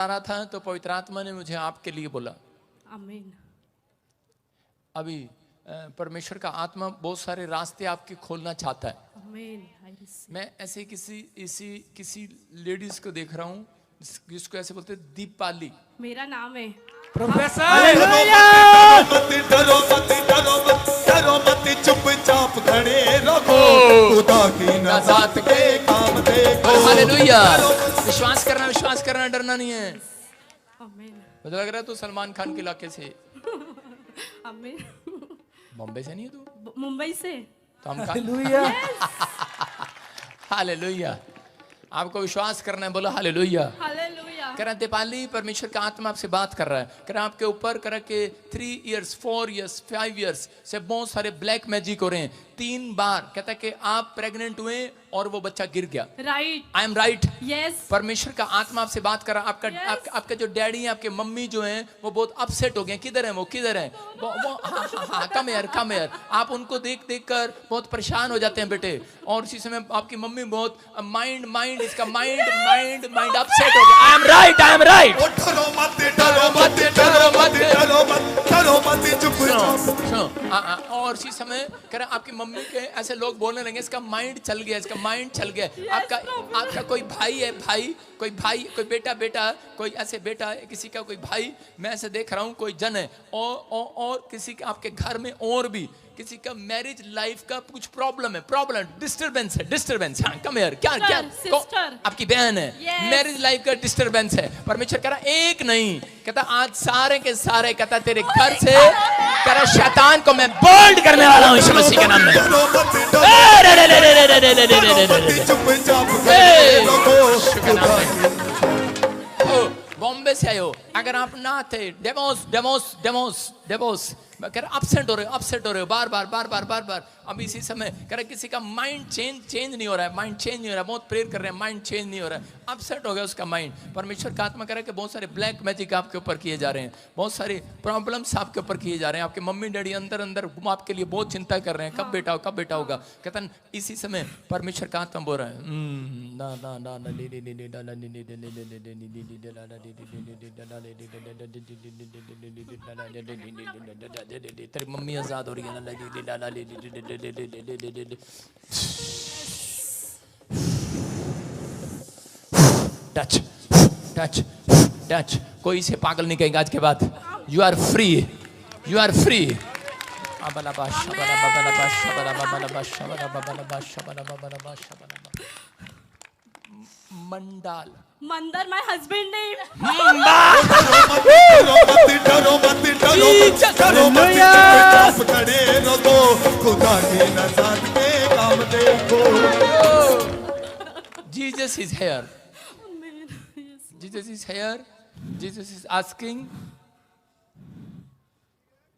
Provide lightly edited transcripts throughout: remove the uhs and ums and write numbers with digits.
रहा था तो पवित्र आत्मा ने मुझे आपके लिए बोला। आमीन। अभी परमेश्वर का आत्मा बहुत सारे रास्ते आपके खोलना चाहता है। आमीन। मैं ऐसे किसी लेडीज को देख रहा हूँ जिसको ऐसे बोलते हैं दीपाली। मेरा नाम है प्रोफेसर। डरो मत चुपचाप खड़े रहो, खुदा की नज़ात के काम देखो। हालेलुया। विश्वास करना, डरना नहीं है। आमीन। मुझे लग रहा है तू सलमान खान के इलाके से। आमीन। बॉम्बे से नहीं है तू? मुंबई से। तो हम हालेलुया। हालेलुया। आपको विश्वास करना है, बोलो हालेलुया। हालेलुया। कह रहा दीपाली, परमेश्वर का आत्मा आपसे बात कर रहा है। कह रहा आपके ऊपर कह रहा कि 3 इयर्स 4 इयर्स 5 इयर्स से बहुत सारे ब्लैक मैजिक हो रहे हैं। 3 बार कहता है कि आप प्रेग्नेंट हुए और वो बच्चा गिर गया। Right. I am right. Yes. परमेश्वर का आत्मा आपसे बात कर रहा है। आपका जो डैडी है, आपके मम्मी जो हैं वो बहुत अपसेट हो गए। किधर है वो? किधर है वो? हाँ, कम यार। आप उनको देख कर बहुत परेशान हो जाते हैं बेटे। और इसी समय आपकी मम्मी बहुत माइंड इसका माइंड अपसेट हो गया। I am right. डरो मत सुनो। और इसी समय कह रहा आपकी मम्मी के ऐसे लोग बोलने लगे इसका माइंड चल गया। आपका कोई भाई है, कोई बेटा, कोई ऐसे बेटा है किसी का, कोई भाई मैं ऐसे देख रहा हूँ, कोई जन है और किसी का आपके घर में और भी किसी का मैरिज लाइफ का कुछ प्रॉब्लम है, डिस्टर्बेंस। हाँ, कम यार। क्या आपकी बहन है, मैरिज लाइफ का डिस्टर्बेंस है। परमेश्वर कह रहा एक नहीं, कहता आज सारे के सारे, कहता तेरे घर से कह रहा शैतान को मैं बर्न करने वाला हूँ यीशु मसीह के नाम में। बॉम्बे से आए हो, अगर आप ना थे डेमोस कह रहा अपसेट हो रहे हो बार। अब इसी समय कह रहा किसी का माइंड चेंज नहीं हो रहा है, बहुत प्रेयर कर रहे हैं, माइंड चेंज नहीं हो रहा है, अपसेट हो गया उसका माइंड। परमेश्वर का आत्मा कह रहा है कि बहुत सारे ब्लैक मैजिक आपके ऊपर किए जा रहे हैं, बहुत सारे प्रॉब्लम्स आपके ऊपर किए जा रहे हैं। आपके मम्मी डैडी अंदर आपके लिए बहुत चिंता कर रहे हैं, कब बेटा होगा। कहता इसी समय परमेश्वर का आत्मा बोल रहा है तेरी मम्मी आजाद हो रही है ना। टच। कोई इसे पागल नहीं कहेगा आज के बाद। You are free. मंदर माय हस्बैंड नेम। डरो मत खड़े रहो, खुदा की नज़ात के काम देखो। Jesus is here. Jesus is asking.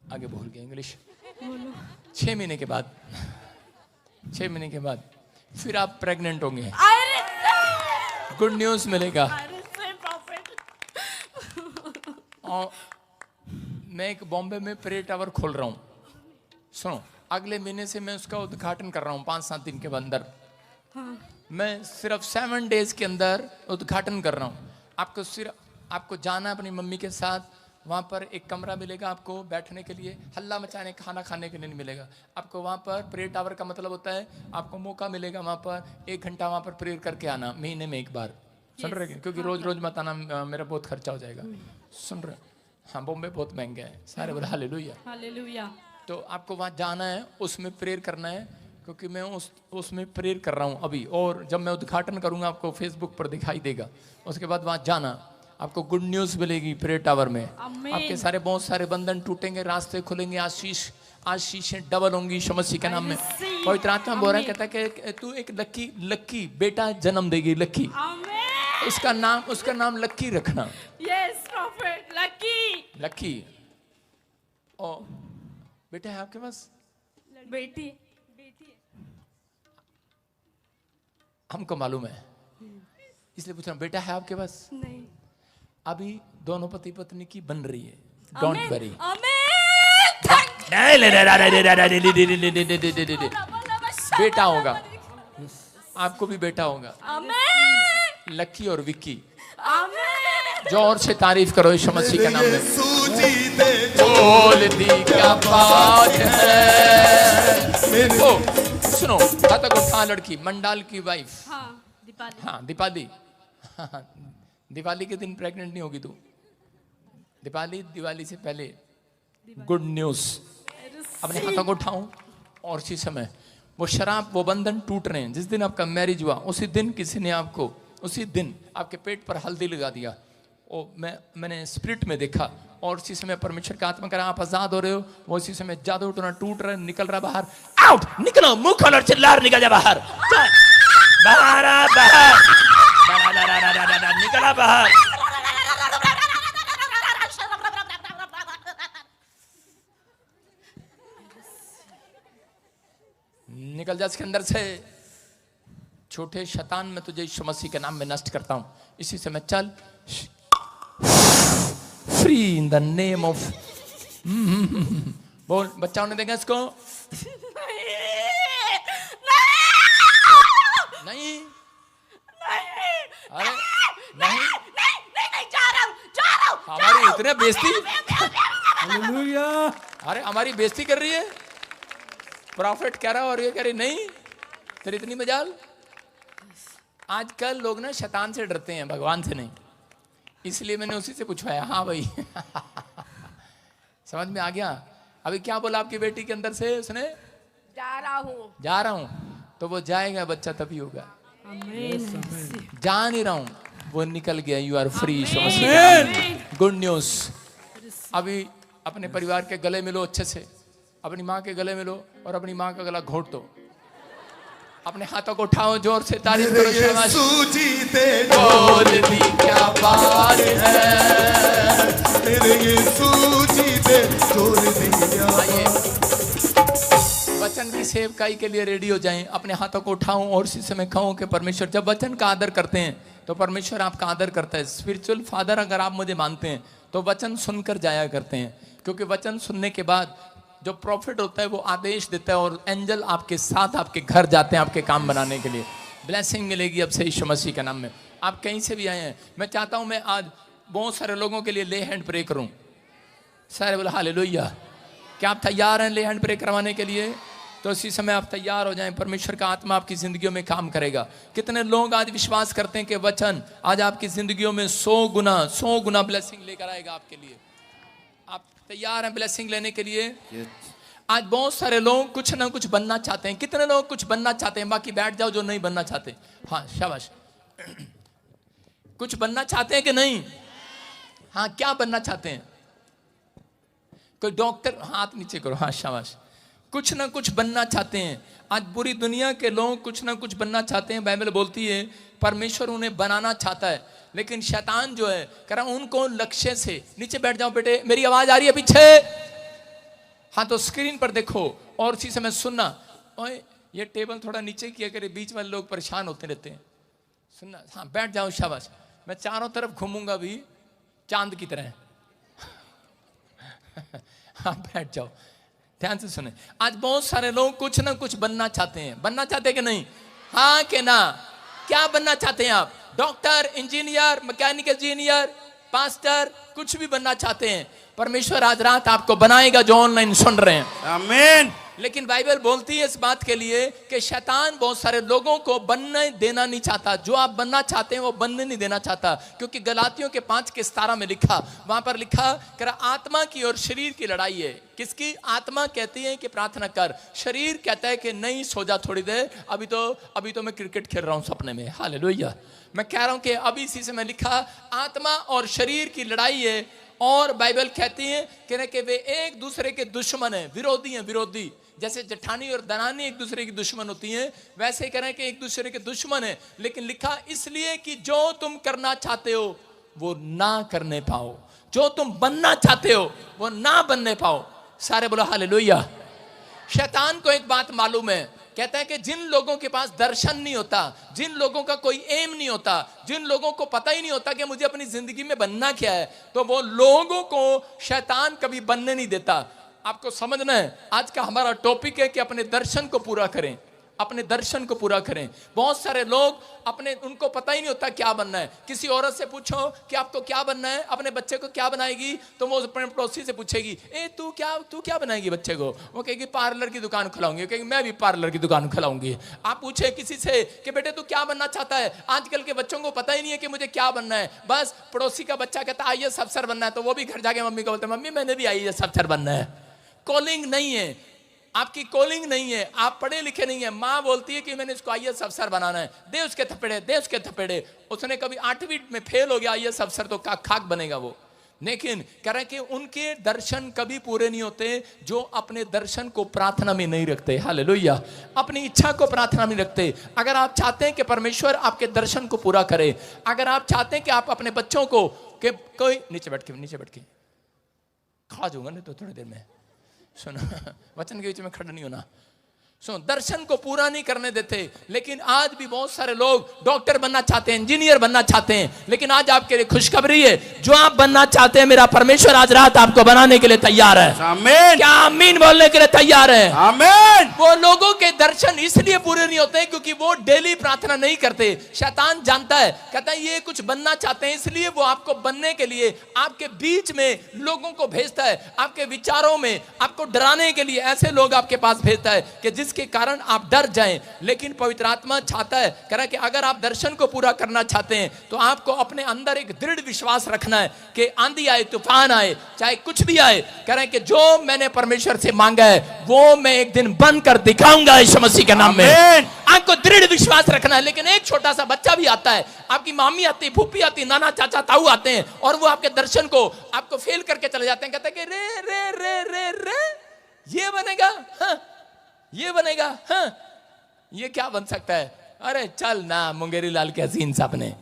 आगे बोल गया इंग्लिश। 6 महीने के बाद फिर आप प्रेग्नेंट होंगे। गुड न्यूज मिलेगा। और मैं एक बॉम्बे में प्रेयर टावर खोल रहा हूँ। सुनो, अगले महीने से मैं उसका उद्घाटन कर रहा हूँ 5-7 दिन के अंदर। मैं सिर्फ 7 डेज के अंदर उद्घाटन कर रहा हूँ। आपको जाना है अपनी मम्मी के साथ। वहाँ पर एक कमरा मिलेगा आपको बैठने के लिए, हल्ला मचाने खाना खाने के लिए नहीं मिलेगा आपको। वहाँ पर प्रेयर टावर का मतलब होता है आपको मौका मिलेगा वहाँ पर 1 घंटा वहाँ पर प्रेयर करके आना, महीने में 1 बार। सुन रहे हैं? क्योंकि रोज मत आना, मेरा बहुत खर्चा हो जाएगा। सुन रहे? हाँ, बॉम्बे बहुत महंगा है। सारे बोले हालेलुया। तो आपको वहाँ जाना है, उसमें प्रेयर करना है, क्योंकि मैं उसमें प्रेयर कर रहा हूँ अभी। और जब मैं उद्घाटन करूँगा आपको फेसबुक पर दिखाई देगा। उसके बाद वहाँ जाना, आपको गुड न्यूज़ मिलेगी प्रेयर टावर में। आपके बहुत सारे बंधन टूटेंगे, रास्ते खुलेंगे, आशीषें डबल होंगी यीशु मसीह के नाम में। पवित्र आत्मा बोल रहा है, कहता है कि तू एक लक्की बेटा जन्म देगी। लक्की, उसका नाम लक्की रखना। यस प्रॉफिट, लक्की। ओ बेटा है आपके पास? बेटी हमको मालूम है, इसलिए पूछ रहा हूँ, बेटा है आपके पास? नहीं। अभी दोनों पति पत्नी की बन रही है। Don't worry. बेटा होगा, आपको भी बेटा होगा। लक्की और विक्की। जोर से तारीफ करो यीशु मसीह के नाम में। यीशु जी दे बोल दी क्या बात है। ओ सुनो, हाथ को उठा लड़की, मंडाल की वाइफ। हाँ दीपाली। हाँ दीपाली। दिवाली के दिन प्रेग्नेंट नहीं होगी तू। दीपाली, दिवाली से पहले गुड न्यूज। अपने हाथों को उठाऊं और उसी समय वो शराब, वो बंधन टूट रहे हैं। जिस दिन आपका मैरिज हुआ उसी दिन किसी ने आपको, उसी दिन आपके पेट पर हल्दी लगा दिया। ओ मैंने स्पिरिट में देखा और उसी समय परमेश्वर का आत्मा करा आप आजाद हो रहे हो। वो उसी समय जादू टोना टूट रहा है, निकल रहा बाहर। आउट, निकलो, मुंह खोलो और चिल्ला निकल जा बाहर। बाहर आ, बाहर निकला बाहर। निकल जा इसके अंदर से। छोटे शैतान में तुझे यीशु मसीह के नाम में नष्ट करता हूं। इसी से मैं चल free in the name of. बोल, बच्चाओं ने देखा इसको? नहीं अरे नहीं जा रहा हूं। हमारी इतने बेइज्जती, अरे हमारी बेइज्जती कर रही है। प्रॉफिट कह रहा और ये कह रही नहीं, तेरी इतनी मजाल। आजकल लोग ना शैतान से डरते हैं, भगवान से नहीं। इसलिए मैंने उसी से पूछवाया। हाँ भाई समझ में आ गया। अभी क्या बोला आपकी बेटी के अंदर से? उसने जा रहा हूँ। तो वो जाएगा, बच्चा तभी होगा। जा नहीं रहा हूं, वो निकल गया। You are free. Good news. अभी अपने परिवार के गले मिलो अच्छे से, अपनी माँ के गले मिलो और अपनी माँ का गला घोट दो। अपने हाथों को उठाओ, जोर से तारीफ करो। शाबाश। बोल दी क्या बात है। तेरे यीशु जी दे जोर दिया। आइए वचन की सेवकाई के लिए रेडी हो जाएं। अपने हाथों को उठाऊं और इसी समय कहूं कि परमेश्वर, जब वचन का आदर करते हैं तो परमेश्वर आपका आदर करता है। स्पिरिचुअल फादर अगर आप मुझे मानते हैं तो वचन सुनकर जाया करते हैं, क्योंकि वचन सुनने के बाद जो प्रॉफिट होता है वो आदेश देता है और एंजल आपके साथ आपके घर जाते हैं आपके काम बनाने के लिए। ब्लेसिंग मिलेगी अब से यीशु मसीह के नाम में। आप कहीं से भी आए हैं, मैं चाहता हूं मैं आज बहुत सारे लोगों के लिए ले हैंड प्रे करूं। सारे बोला हालेलुया। क्या आप तैयार हैं ले हैंड प्रे करवाने के लिए? तो इसी समय आप तैयार हो जाएं। परमेश्वर का आत्मा आपकी जिंदगियों में काम करेगा। कितने लोग आज विश्वास करते हैं कि वचन आज आपकी जिंदगियों में 100 गुना ब्लेसिंग लेकर आएगा आपके लिए? आप तैयार हैं ब्लेसिंग लेने के लिए? आज बहुत सारे लोग कुछ ना कुछ बनना चाहते हैं। कितने लोग कुछ बनना चाहते हैं? बाकी बैठ जाओ जो नहीं बनना चाहते। हाँ शाबाश। कुछ बनना चाहते हैं कि नहीं? हाँ, क्या बनना चाहते हैं? कोई डॉक्टर, हाथ नीचे करो। हाँ शाबाश। कुछ ना कुछ बनना चाहते हैं। आज पूरी दुनिया के लोग कुछ ना कुछ बनना चाहते हैं। बाइबल बोलती है परमेश्वर उन्हें बनाना चाहता है, लेकिन शैतान जो है कह रहा उनको लक्ष्य से। नीचे बैठ जाओ बेटे, मेरी आवाज आ रही है पीछे? हाँ तो स्क्रीन पर देखो और उसी समय सुनना। ओए ये टेबल थोड़ा नीचे किया करे, बीच वाले लोग परेशान होते रहते हैं। सुनना। हाँ बैठ जाओ, शाबाश। मैं चारों तरफ घूमूंगा भी चांद की तरह। हाँ बैठ जाओ, ध्यान से सुने। आज बहुत सारे लोग कुछ ना कुछ बनना चाहते हैं। बनना चाहते हैं कि नहीं? हाँ के ना? क्या बनना चाहते हैं आप? Doctor, engineer, mechanical engineer, pastor, कुछ भी बनना चाहते हैं। परमेश्वर आज रात आपको बनाएगा जो ऑनलाइन सुन रहे हैं। आमीन। लेकिन बाइबल बोलती है इस बात के लिए कि शैतान बहुत सारे लोगों को बनने देना नहीं चाहता। जो आप बनना चाहते हैं वो बनने नहीं देना चाहता, क्योंकि गलातियों के 5:17 में लिखा, वहां पर लिखा कि आत्मा की और शरीर की लड़ाई है। किसकी? आत्मा कहती है कि प्रार्थना कर, शरीर कहता है कि नहीं सो जा थोड़ी देर, अभी तो मैं क्रिकेट खेल रहा हूं सपने में। हालेलुया। मैं कह रहा हूं कि अभी इसी से मैं लिखा आत्मा और शरीर की लड़ाई है। और बाइबल कहती है कि वे एक दूसरे के दुश्मन हैं, विरोधी हैं। विरोधी जैसे जेठानी और दरानी एक दूसरे की दुश्मन होती हैं, वैसे कह रहे हैं कि एक दूसरे के दुश्मन है। लेकिन लिखा इसलिए कि जो तुम करना चाहते हो वो ना करने पाओ, जो तुम बनना चाहते हो वो ना बनने पाओ। सारे बोलो हालेलुया। शैतान को एक बात मालूम है, कहता है कि जिन लोगों के पास दर्शन नहीं होता, जिन लोगों का कोई एम नहीं होता, जिन लोगों को पता ही नहीं होता कि मुझे अपनी जिंदगी में बनना क्या है, तो वो लोगों को शैतान कभी बनने नहीं देता। आपको समझना है, आज का हमारा टॉपिक है कि अपने दर्शन को पूरा करें, अपने दर्शन को पूरा करें। बहुत सारे लोग अपने, उनको पता ही नहीं होता क्या बनना है। किसी औरत से पूछो कि आपको क्या बनना है, अपने बच्चे को क्या बनाएगी, तो वो अपने पड़ोसी से पूछेगी, ए तू क्या बनाएगी बच्चे को? वो कहेगी पार्लर की दुकान खुलाऊंगी। कहेगी मैं भी पार्लर की दुकान खुलाऊंगी। आप पूछे किसी से कि बेटे तू क्या बनना चाहता है, आजकल के बच्चों को पता ही नहीं है कि मुझे क्या बनना है। बस पड़ोसी का बच्चा कहता है IAS अफसर बनना है, तो वो भी घर जाके मम्मी को बोलते हैं, मम्मी मैंने भी IAS अफसर बनना है। कॉलिंग नहीं है, आपकी कॉलिंग नहीं है, आप पढ़े लिखे नहीं है। माँ बोलती है कि मैंने इसको IAS अफसर बनाना है, दे उसके थपेड़े, दे उसके थपेड़े। उसने कभी 8वीं में फेल हो गया IAS अफसर, तो खाक बनेगा वो। लेकिन कह रहे हैं कि उनके दर्शन कभी पूरे नहीं होते जो अपने दर्शन को प्रार्थना में नहीं रखते। हालेलुया। अपनी इच्छा को प्रार्थना में रखते। अगर आप चाहते हैं कि परमेश्वर आपके दर्शन को पूरा करे, अगर आप चाहते हैं कि आप अपने बच्चों को कि कोई नीचे बैठ के खा जाऊंगा नहीं तो थोड़ी देर में, सुनो वचन के बीच में खड़ा नहीं होना। सुनो, दर्शन को पूरा नहीं करने देते। लेकिन आज भी बहुत सारे लोग डॉक्टर बनना चाहते हैं, इंजीनियर बनना चाहते हैं। लेकिन आज आपके लिए खुशखबरी है, जो आप बनना चाहते हैं मेरा परमेश्वर आज रात आपको बनाने के लिए तैयार है। आमीन। क्या आमीन बोलने के लिए तैयार है? आमीन। वो लोगों के दर्शन इसलिए पूरे नहीं होते क्योंकि वो डेली प्रार्थना नहीं करते। शैतान जानता है, कहता है ये कुछ बनना चाहते हैं, इसलिए वो आपको बनने के लिए आपके बीच में लोगों को भेजता है, आपके विचारों में आपको डराने के लिए ऐसे लोग आपके पास भेजता है कि जिसके कारण आप डर जाएं। लेकिन पवित्र आत्मा चाहता है, कह रहा है कि अगर आप दर्शन को पूरा करना चाहते हैं तो आपको अपने अंदर एक दृढ़ विश्वास रखना है कि आंधी आए, तूफान आए, चाहे कुछ भी आए, कह रहे हैं कि जो मैंने परमेश्वर से मांगा है वो मैं एक दिन बंद कर दिखाऊंगा यीशु मसीह के नाम में। आपको दृढ़ विश्वास रखना है। लेकिन एक छोटा सा बच्चा भी आता है, आपकी मामी आती, फूफी आती, नाना चाचा ताऊ आते हैं और वो आपके दर्शन को आपको फेल करके चले जाते हैं। कहते हैं कि रे रे रे रे रे ये बनेगा, हाँ ये बनेगा, हाँ ये क्या बन सकता है? अरे चल ना मुंगेरी लाल के हसीन साहब ने,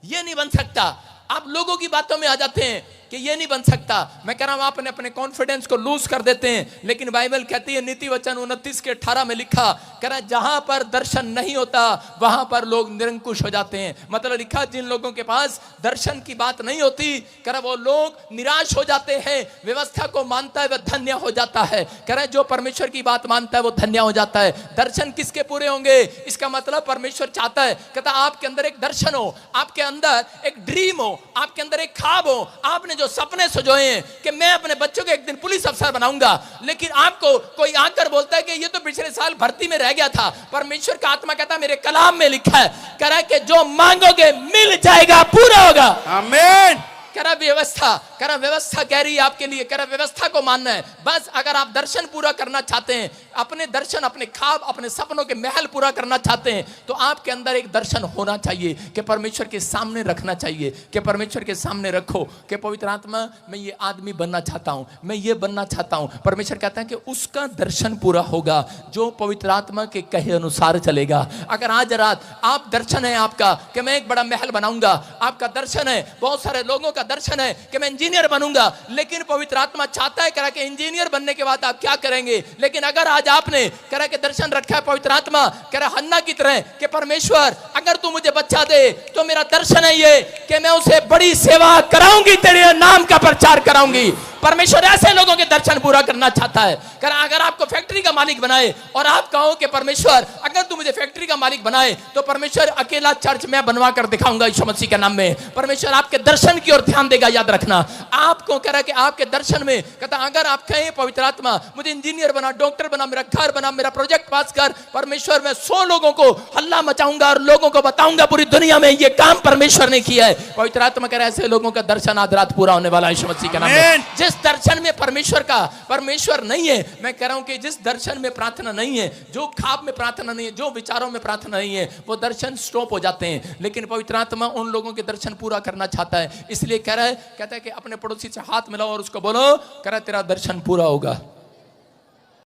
ये नहीं बन सकता। आप लोगों की बातों में आ जाते हैं कि ये नहीं बन सकता। मैं कह रहा हूं आपने अपने कॉन्फिडेंस को लूज कर देते हैं। लेकिन बाइबल कहती है, नीति वचन 29:18 में लिखा, कह रहा है जहां पर दर्शन नहीं होता वहां पर लोग निरंकुश हो जाते हैं। मतलब लिखा, जिन लोगों के पास दर्शन की बात नहीं होती, कह रहा वो लोग निराश हो जाते हैं। व्यवस्था को मानता है वह धन्य हो जाता है। कह रहा है जो परमेश्वर की बात मानता है वो धन्य हो जाता है। दर्शन किसके पूरे होंगे? इसका मतलब परमेश्वर चाहता है, कहता आपके अंदर एक दर्शन हो, आपके अंदर एक ड्रीम हो, आपके अंदर एक ख्वाब हो। आपने जो सपने सजोए हैं कि मैं अपने बच्चों को एक दिन पुलिस अफसर बनाऊंगा, लेकिन आपको कोई आकर बोलता है कि ये तो पिछले साल भर्ती में रह गया था। परमेश्वर का आत्मा कहता है मेरे कलाम में लिखा है, कह रहा है कि जो मांगोगे मिल जाएगा, पूरा होगा। आमीन। कह रहा व्यवस्था कह रही है आपके लिए, कह रहा व्यवस्था को मानना है। बस अगर आप दर्शन पूरा करना चाहते हैं, अपने दर्शन, अपने ख्वाब, अपने सपनों के महल पूरा करना चाहते हैं, तो आपके अंदर एक दर्शन होना चाहिए कि परमेश्वर के सामने रखना चाहिए, कि परमेश्वर के सामने रखो कि पवित्र आत्मा मैं ये आदमी बनना चाहता हूं, मैं ये बनना चाहता हूं। परमेश्वर कहता है कि उसका दर्शन पूरा होगा जो पवित्र आत्मा के कहे अनुसार चलेगा। अगर आज रात आप दर्शन है आपका कि मैं एक बड़ा महल बनाऊंगा, आपका दर्शन है, बहुत सारे लोगों का दर्शन है कि मैं इंजीनियर बनूंगा, लेकिन पवित्र आत्मा चाहता है करा कि इंजीनियर बनने के बाद आप क्या करेंगे। लेकिन अगर आज आपने करा के दर्शन रखा है, पवित्र आत्मा करा हन्ना की तरह कि परमेश्वर अगर तू मुझे बच्चा दे तो मेरा दर्शन है ये कि मैं उसे बड़ी सेवा कराऊंगी, तेरे नाम का प्रचार कराऊंगी। परमेश्वर ऐसे लोगों के दर्शन पूरा करना चाहता है। अगर आपको फैक्ट्री का मालिक बनाए और आप कहो कि परमेश्वर अगर तू मुझे फैक्ट्री का मालिक बनाए तो परमेश्वर अकेला चर्च मैं बनवा कर दिखाऊंगा यीशु मसीह के नाम में। परमेश्वर आपके दर्शन की ओर ध्यान देगा, याद रखना। आपको कह रहा है कि आपके दर्शन में कहता अगर आप कहें पवित्र आत्मा मुझे इंजीनियर बना, डॉक्टर बना, मेरा घर बना, मेरा प्रोजेक्ट पास कर, परमेश्वर मैं 100 लोगों को हल्ला मचाऊंगा और लोगों को बताऊंगा पूरी दुनिया में ये काम परमेश्वर ने किया है। पवित्र आत्मा कह रहा है ऐसे लोगों का दर्शन आज रात पूरा होने वाला है यीशु मसीह के नाम में। जिस दर्शन में परमेश्वर नहीं है, मैं कह रहा हूं कि जिस दर्शन में प्रार्थना नहीं है, जो ख्वाब में प्रार्थना नहीं है, जो विचारों में प्रार्थना नहीं है, वो दर्शन स्टॉप हो जाते हैं। लेकिन पवित्र आत्मा उन लोगों के दर्शन पूरा करना चाहता है, इसलिए कह रहा है, कहता है कि अपने पड़ोसी से हाथ मिलाओ और उसको बोलो, कह रहा है तेरा दर्शन पूरा होगा।